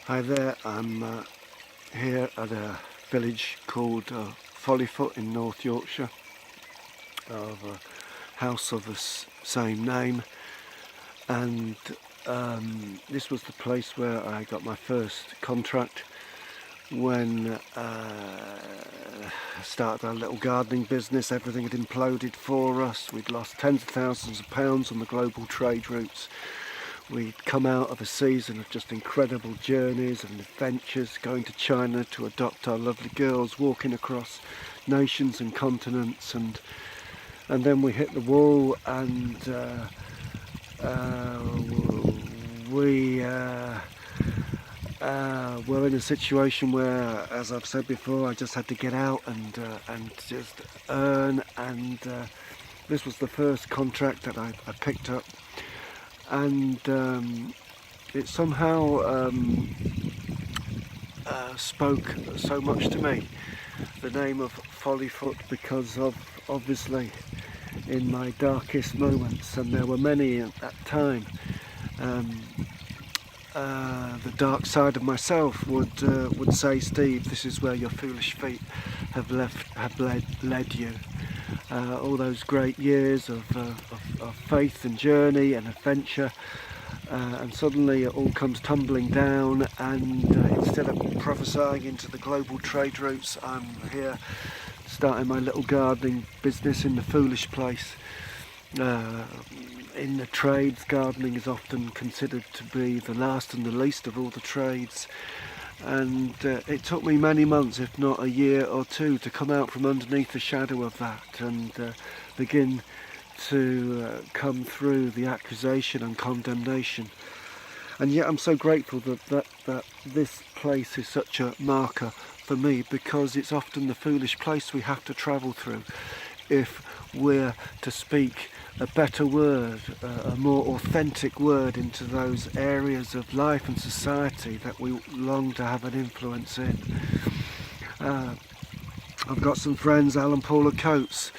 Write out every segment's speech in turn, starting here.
Hi there, I'm here at a village called Follyfoot in North Yorkshire, of a house of the same name, and this was the place where I got my first contract when I started our little gardening business. Everything had imploded for us. We'd lost tens of thousands of pounds on the global trade routes. We'd come out of a season of just incredible journeys and adventures, going to China to adopt our lovely girls, walking across nations and continents, and then we hit the wall, and we were in a situation where, as I've said before, I just had to get out and just earn, and this was the first contract that I picked up. And it somehow spoke so much to me, the name of Follyfoot, because of, obviously, in my darkest moments, and there were many at that time, the dark side of myself would say, Steve, this is where your foolish feet have led you. All those great years of faith and journey and adventure, and suddenly it all comes tumbling down, and instead of prophesying into the global trade routes, I'm here starting my little gardening business in the foolish place. In the trades, gardening is often considered to be the last and the least of all the trades. And it took me many months, if not a year or two, to come out from underneath the shadow of that and begin to come through the accusation and condemnation. And yet I'm so grateful that this place is such a marker for me, because it's often the foolish place we have to travel through if we're to speak a better word, a more authentic word into those areas of life and society that we long to have an influence in. I've got some friends, Alan Paula Coates,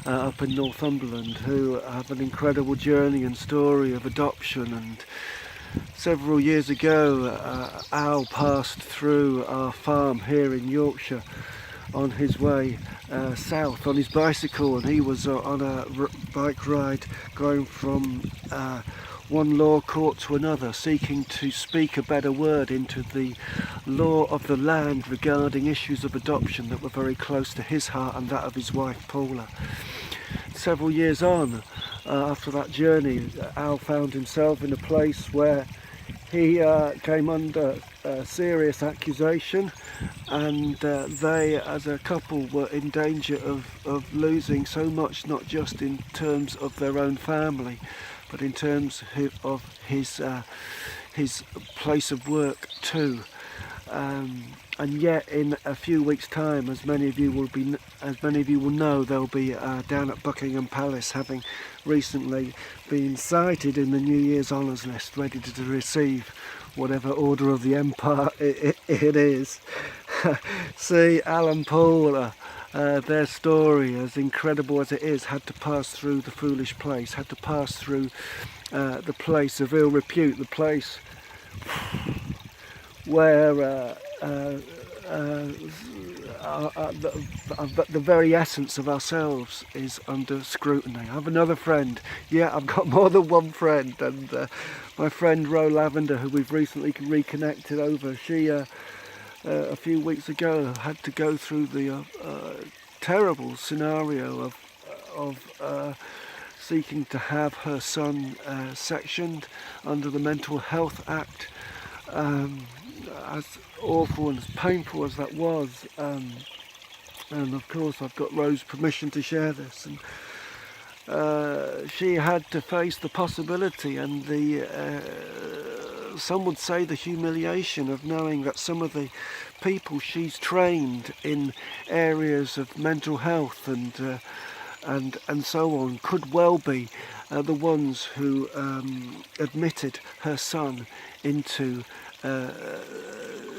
up in Northumberland, who have an incredible journey and story of adoption. And several years ago, Al passed through our farm here in Yorkshire on his way south on his bicycle, and he was on a bike ride going from one law court to another, seeking to speak a better word into the law of the land regarding issues of adoption that were very close to his heart and that of his wife Paula. Several years on, after that journey, Al found himself in a place where he came under serious accusation, and they as a couple were in danger of losing so much, not just in terms of their own family, but in terms of his place of work too. And yet, in a few weeks' time, as many of you will know, they'll be down at Buckingham Palace, having recently been cited in the New Year's Honours List, ready to receive whatever order of the Empire it is. See, Alan Paula, their story, as incredible as it is, had to pass through the foolish place, had to pass through the place of ill repute, the place where the very essence of ourselves is under scrutiny. I have another friend. Yeah, I've got more than one friend, and my friend Ro Lavender, who we've recently reconnected over, she a few weeks ago had to go through the terrible scenario of seeking to have her son sectioned under the Mental Health Act. As awful and as painful as that was, and of course I've got Rose's permission to share this, and she had to face the possibility and the some would say the humiliation of knowing that some of the people she's trained in areas of mental health and so on could well be the ones who admitted her son into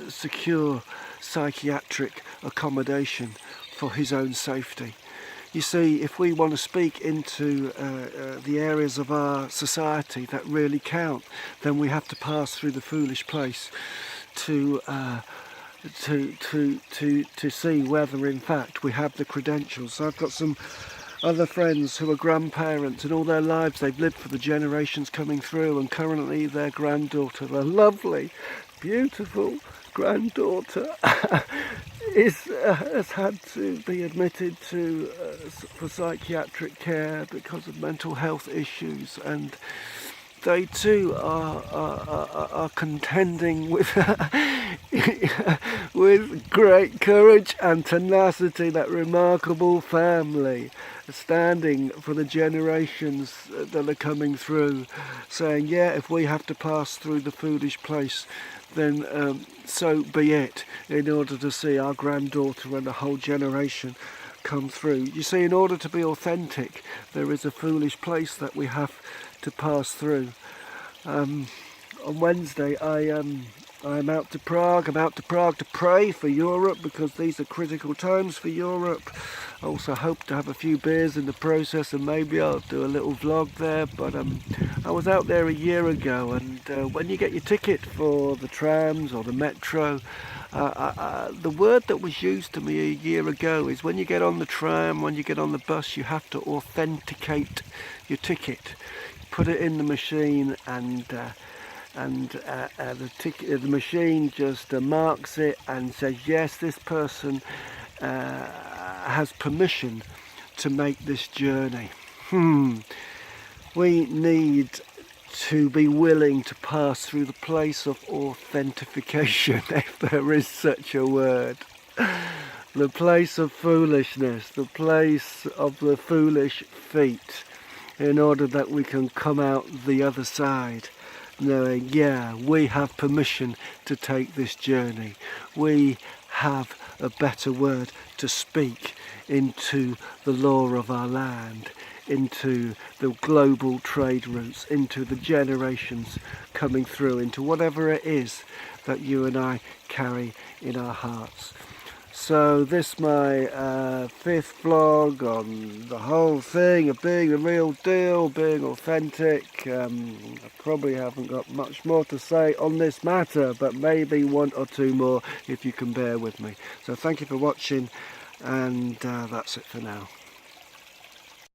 secure psychiatric accommodation for his own safety. You see, if we want to speak into the areas of our society that really count, then we have to pass through the foolish place to see whether in fact we have the credentials. So I've got some other friends who are grandparents, and all their lives they've lived for the generations coming through, and currently their granddaughter, a lovely, beautiful granddaughter, has had to be admitted to for psychiatric care because of mental health issues, and they too are contending with with great courage and tenacity, that remarkable family standing for the generations that are coming through, saying, yeah, if we have to pass through the foolish place, then so be it, in order to see our granddaughter and a whole generation come through. You see, in order to be authentic, there is a foolish place that we have to pass through. On Wednesday I'm out to Prague. I'm out to Prague to pray for Europe, because these are critical times for Europe. I also hope to have a few beers in the process, and maybe I'll do a little vlog there. But I was out there a year ago, and when you get your ticket for the trams or the metro, the word that was used to me a year ago is, when you get on the tram, when you get on the bus, you have to authenticate your ticket. Put it in the machine, and the machine just marks it and says, yes, this person has permission to make this journey. We need to be willing to pass through the place of authentication, if there is such a word. The place of foolishness, the place of the foolish feet, in order that we can come out the other side knowing, yeah, we have permission to take this journey. We have a better word to speak into the law of our land, into the global trade routes, into the generations coming through, into whatever it is that you and I carry in our hearts. So this my fifth vlog on the whole thing of being the real deal, being authentic. I probably haven't got much more to say on this matter, but maybe one or two more if you can bear with me. So thank you for watching, and that's it for now.